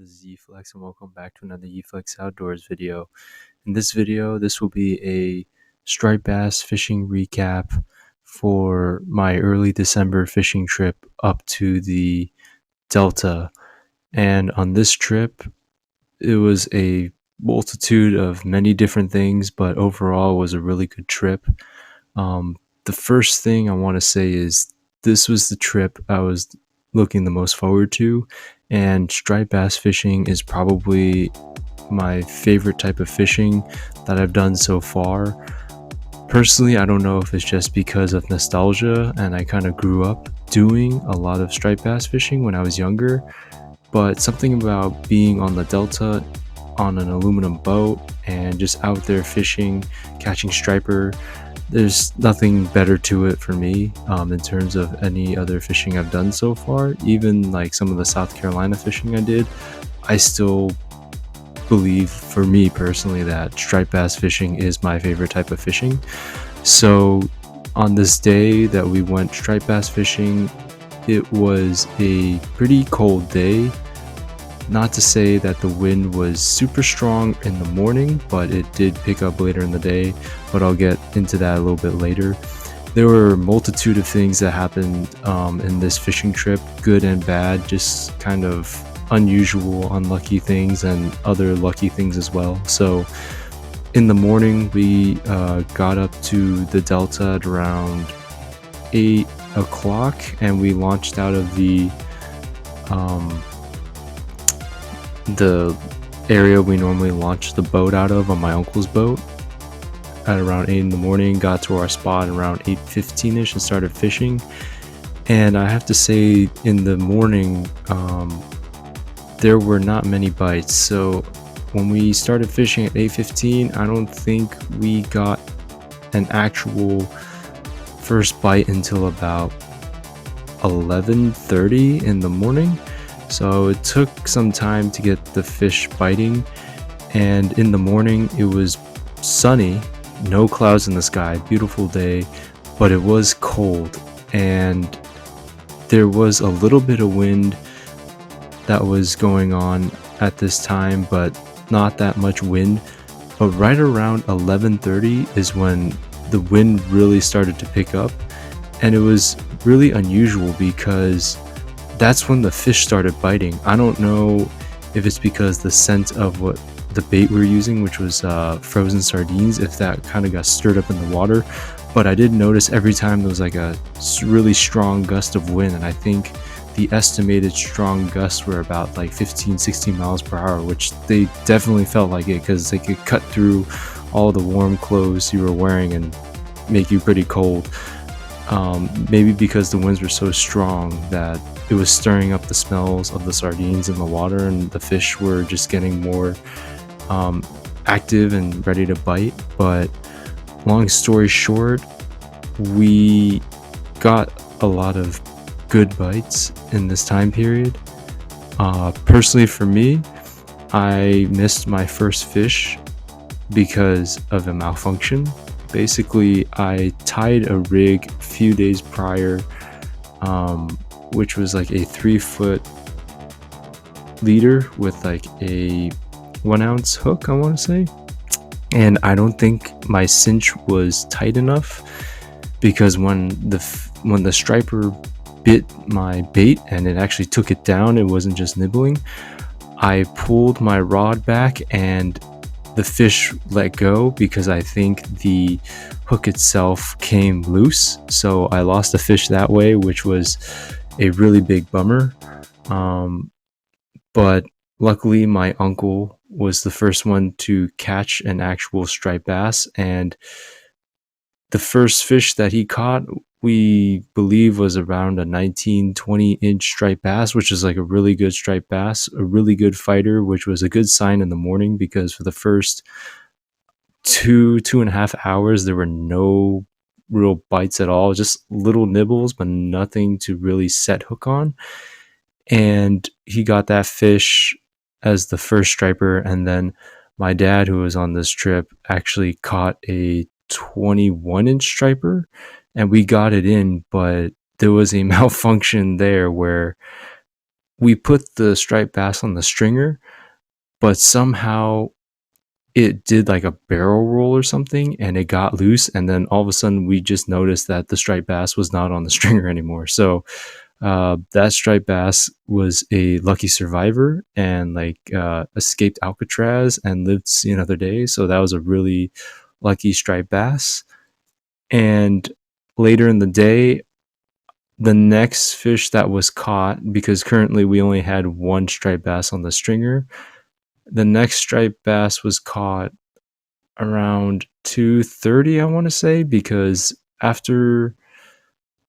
This is Yeeflex and welcome back to another Yeeflex Outdoors video. In this video, this will be a striped bass fishing recap for my early December fishing trip up to the Delta. And on this trip, it was a multitude of many different things, but overall it was a really good trip. The first thing I want to say is this was the trip I was looking the most forward to, and striped bass fishing is probably my favorite type of fishing that I've done so far. Personally, I don't know if it's just because of nostalgia and I kind of grew up doing a lot of striped bass fishing when I was younger, but something about being on the Delta on an aluminum boat and just out there fishing, catching striper, there's nothing better to it for me in terms of any other fishing I've done so far. Even like some of the South Carolina fishing I did, I still believe, for me personally, that striped bass fishing is my favorite type of fishing. So on this day that we went striped bass fishing, it was a pretty cold day. Not to say that the wind was super strong in the morning, but it did pick up later in the day, but I'll get into that a little bit later. There were a multitude of things that happened in this fishing trip, good and bad, just kind of unusual, unlucky things and other lucky things as well. So in the morning, we got up to the Delta at around 8 o'clock and we launched out of the area we normally launch the boat out of on my uncle's boat at around 8 in the morning. Got to our spot around 8:15ish and started fishing. And I have to say, in the morning there were not many bites. So when we started fishing at 8:15, I don't think we got an actual first bite until about 11:30 in the morning. So it took some time to get the fish biting, and in the morning it was sunny, no clouds in the sky, beautiful day, but it was cold and there was a little bit of wind that was going on at this time, but not that much wind. But right around 11:30 is when the wind really started to pick up, and it was really unusual because that's when the fish started biting. I don't know if it's because the scent of what the bait we were using, which was frozen sardines, if that kind of got stirred up in the water, but I did notice every time there was like a really strong gust of wind, and I think the estimated strong gusts were about like 15-16 miles per hour, which they definitely felt like it because they could cut through all the warm clothes you were wearing and make you pretty cold. Maybe because the winds were so strong that it was stirring up the smells of the sardines in the water, and the fish were just getting more active and ready to bite. But long story short, we got a lot of good bites in this time period. Personally for me, I missed my first fish because of a malfunction. Basically, I tied a rig a few days prior, which was like a 3-foot leader with like a 1-ounce hook, I want to say. And I don't think my cinch was tight enough, because when the striper bit my bait and it actually took it down, it wasn't just nibbling. I pulled my rod back and the fish let go because I think the hook itself came loose. So I lost the fish that way, which was a really big bummer. But luckily my uncle was the first one to catch an actual striped bass, and the first fish that he caught, we believe, was around a 19-20 inch striped bass, which is like a really good striped bass, a really good fighter, which was a good sign in the morning, because for the first 2.5 hours there were no real bites at all, just little nibbles but nothing to really set hook on. And he got that fish as the first striper, and then my dad, who was on this trip, actually caught a 21 inch striper, and we got it in, but there was a malfunction there where we put the striped bass on the stringer, but somehow it did like a barrel roll or something and it got loose, and then all of a sudden we just noticed that the striped bass was not on the stringer anymore. So that striped bass was a lucky survivor and like escaped Alcatraz and lived to see another day. So that was a really lucky striped bass. And later in the day, the next fish that was caught, because currently we only had one striped bass on the stringer, the next striped bass was caught around 2:30, I want to say, because after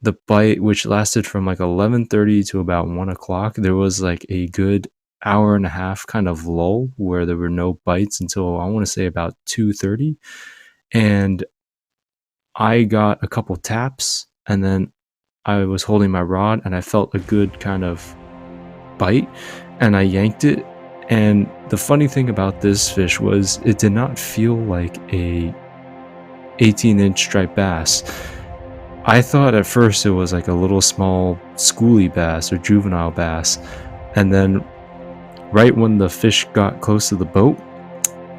the bite, which lasted from like 11:30 to about 1 o'clock, there was like a good hour and a half kind of lull where there were no bites until I want to say about 2:30. And I got a couple taps, and then I was holding my rod and I felt a good kind of bite, and I yanked it. And the funny thing about this fish was it did not feel like a 18-inch striped bass. I thought at first it was like a little small schoolie bass or juvenile bass, and then right when the fish got close to the boat,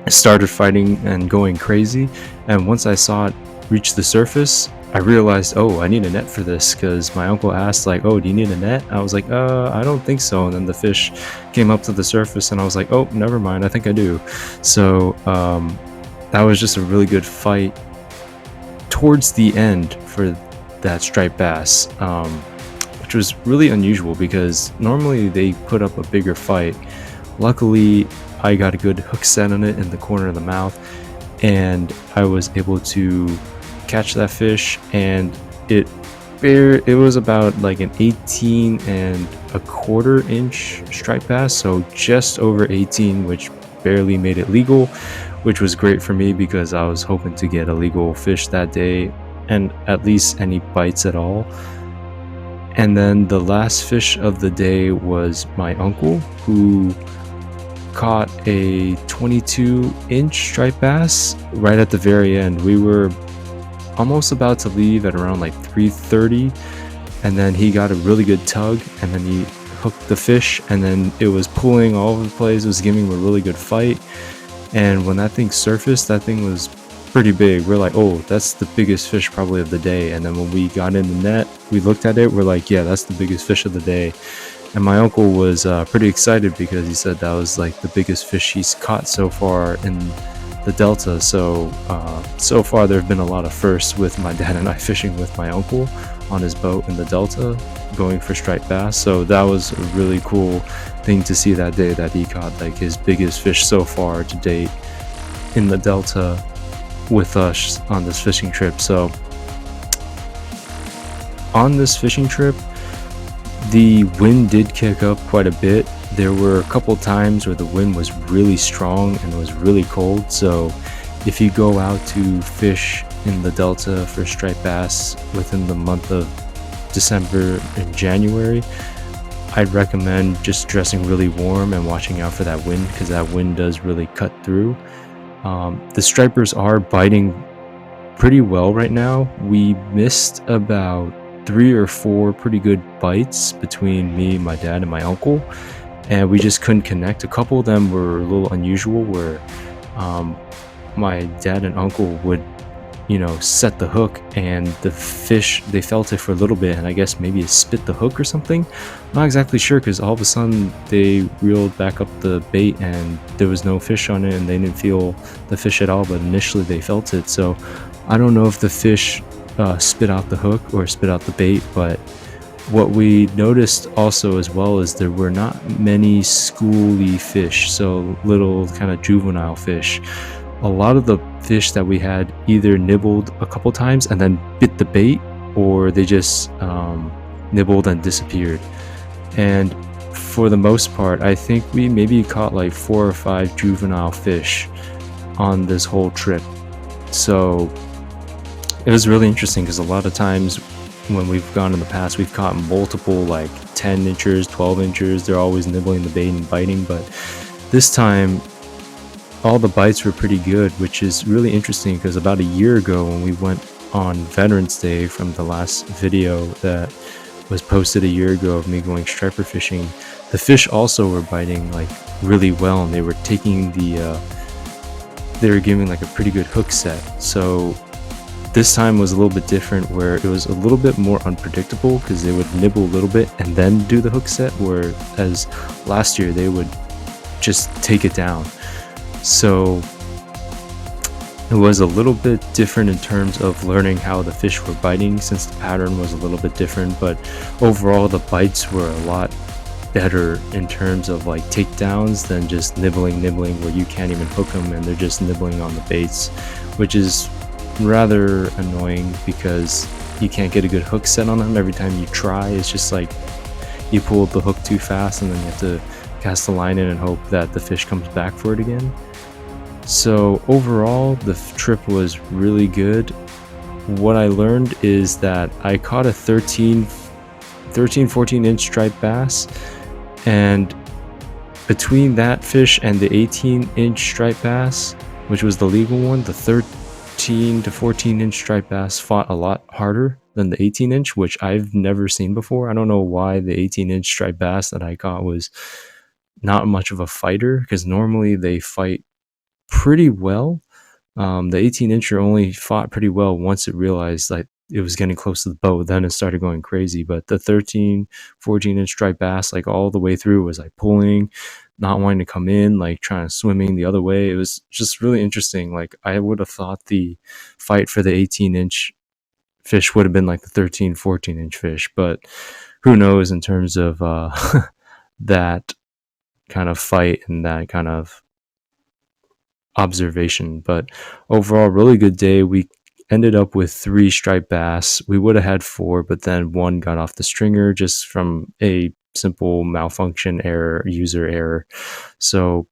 it started fighting and going crazy. And once I saw it reach the surface, I realized, oh, I need a net for this, because my uncle asked like, oh, do you need a net? I was like, I don't think so. And then the fish came up to the surface and I was like, oh, never mind, I think I do. So that was just a really good fight towards the end for that striped bass, which was really unusual because normally they put up a bigger fight. Luckily, I got a good hook set on it in the corner of the mouth, and I was able to catch that fish, and it was about like an 18.25-inch striped bass, so just over 18, which barely made it legal, which was great for me because I was hoping to get a legal fish that day and at least any bites at all. And then the last fish of the day was my uncle, who caught a 22-inch striped bass right at the very end. We were almost about to leave at around like 3:30, and then he got a really good tug, and then he hooked the fish, and then it was pulling all over the place. It was giving him a really good fight, and when that thing surfaced, that thing was pretty big. We're like, oh, that's the biggest fish probably of the day. And then when we got in the net, we looked at it, we're like, yeah, that's the biggest fish of the day. And my uncle was pretty excited because he said that was like the biggest fish he's caught so far in the Delta. So so far there have been a lot of firsts with my dad and I fishing with my uncle on his boat in the Delta going for striped bass. So that was a really cool thing to see that day, that he caught like his biggest fish so far to date in the Delta with us on this fishing trip. So on this fishing trip, the wind did kick up quite a bit. There were a couple times where the wind was really strong and it was really cold. So if you go out to fish in the Delta for striped bass within the month of December and January, I'd recommend just dressing really warm and watching out for that wind, because that wind does really cut through. The stripers are biting pretty well right now. We missed about 3 or 4 pretty good bites between me, my dad, and my uncle, and we just couldn't connect. A couple of them were a little unusual, where my dad and uncle would, set the hook, and the fish, they felt it for a little bit, and I guess maybe it spit the hook or something. I'm not exactly sure, because all of a sudden they reeled back up the bait and there was no fish on it, and they didn't feel the fish at all, but initially they felt it. So I don't know if the fish spit out the hook or spit out the bait, but what we noticed also as well is there were not many schooly fish, so little kind of juvenile fish. A lot of the fish that we had either nibbled a couple times and then bit the bait, or they just nibbled and disappeared. And for the most part, I think we maybe caught like 4 or 5 juvenile fish on this whole trip. So it was really interesting, because a lot of times when we've gone in the past, we've caught multiple like 10 inchers, 12 inchers. They're always nibbling the bait and biting, but this time all the bites were pretty good, which is really interesting, because about a year ago when we went on Veterans Day, from the last video that was posted a year ago of me going striper fishing, the fish also were biting like really well, and they were taking they were giving like a pretty good hook set. So this time was a little bit different, where it was a little bit more unpredictable because they would nibble a little bit and then do the hook set, whereas last year they would just take it down. So it was a little bit different in terms of learning how the fish were biting, since the pattern was a little bit different, but overall the bites were a lot better in terms of like takedowns than just nibbling where you can't even hook them and they're just nibbling on the baits, which is rather annoying because you can't get a good hook set on them. Every time you try, it's just like you pull the hook too fast and then you have to cast the line in and hope that the fish comes back for it again. So overall the trip was really good. What I learned is that I caught a 14 inch striped bass, and between that fish and the 18-inch striped bass, which was the legal one, the 13 to 14-inch striped bass fought a lot harder than the 18-inch, which I've never seen before. I don't know why the 18-inch striped bass that I caught was not much of a fighter, because normally they fight pretty well. The 18-incher only fought pretty well once it realized like it was getting close to the boat, then it started going crazy. But the 14-inch striped bass, like all the way through, was like pulling, not wanting to come in, like trying to swimming the other way. It was just really interesting. Like I would have thought the fight for the 18-inch fish would have been like the 14-inch fish, but who knows in terms of that kind of fight and that kind of observation. But overall, really good day. We ended up with 3 striped bass. We would have had 4, but then 1 got off the stringer just from a simple malfunction error, user error. So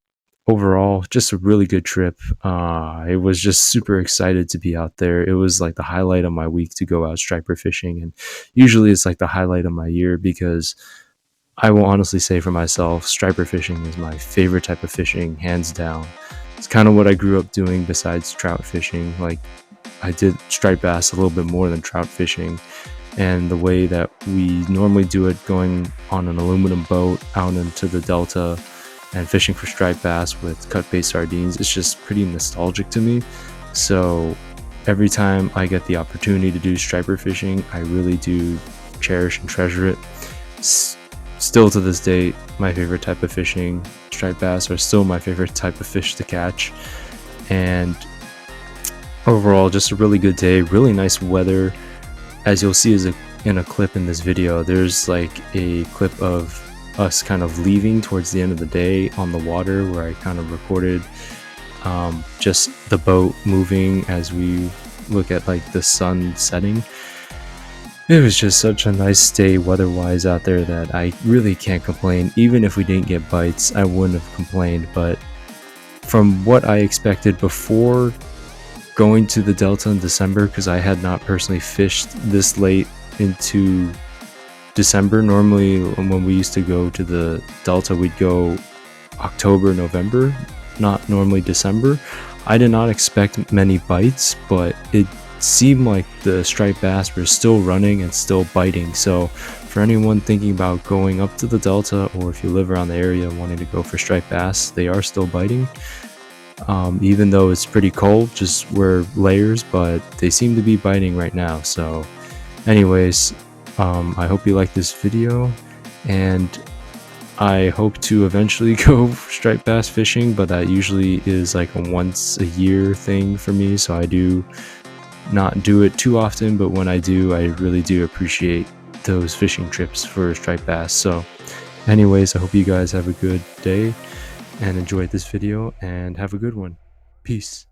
overall, just a really good trip. I was just super excited to be out there. It was like the highlight of my week to go out striper fishing, and usually it's like the highlight of my year, because I will honestly say for myself, striper fishing is my favorite type of fishing, hands down. It's kind of what I grew up doing besides trout fishing. Like I did striped bass a little bit more than trout fishing, and the way that we normally do it, going on an aluminum boat out into the delta and fishing for striped bass with cut bait sardines, it's just pretty nostalgic to me. So every time I get the opportunity to do striper fishing, I really do cherish and treasure it. Still to this day, my favorite type of fishing. Striped bass are still my favorite type of fish to catch. And overall, just a really good day, really nice weather. As you'll see in a clip in this video, there's like a clip of us kind of leaving towards the end of the day on the water, where I kind of recorded just the boat moving as we look at like the sun setting. It was just such a nice day weather-wise out there that I really can't complain. Even if we didn't get bites, I wouldn't have complained. But from what I expected before going to the delta in December, because I had not personally fished this late into December. Normally when we used to go to the delta, we'd go October, November, not normally December. I did not expect many bites, but it seemed like the striped bass were still running and still biting. So for anyone thinking about going up to the delta, or if you live around the area wanting to go for striped bass, they are still biting. Even though it's pretty cold, just wear layers, but they seem to be biting right now. So anyways, I hope you like this video, and I hope to eventually go striped bass fishing, but that usually is like a once a year thing for me, so I do not do it too often. But when I do, I really do appreciate those fishing trips for striped bass. So anyways, I hope you guys have a good day and enjoyed this video, and have a good one. Peace.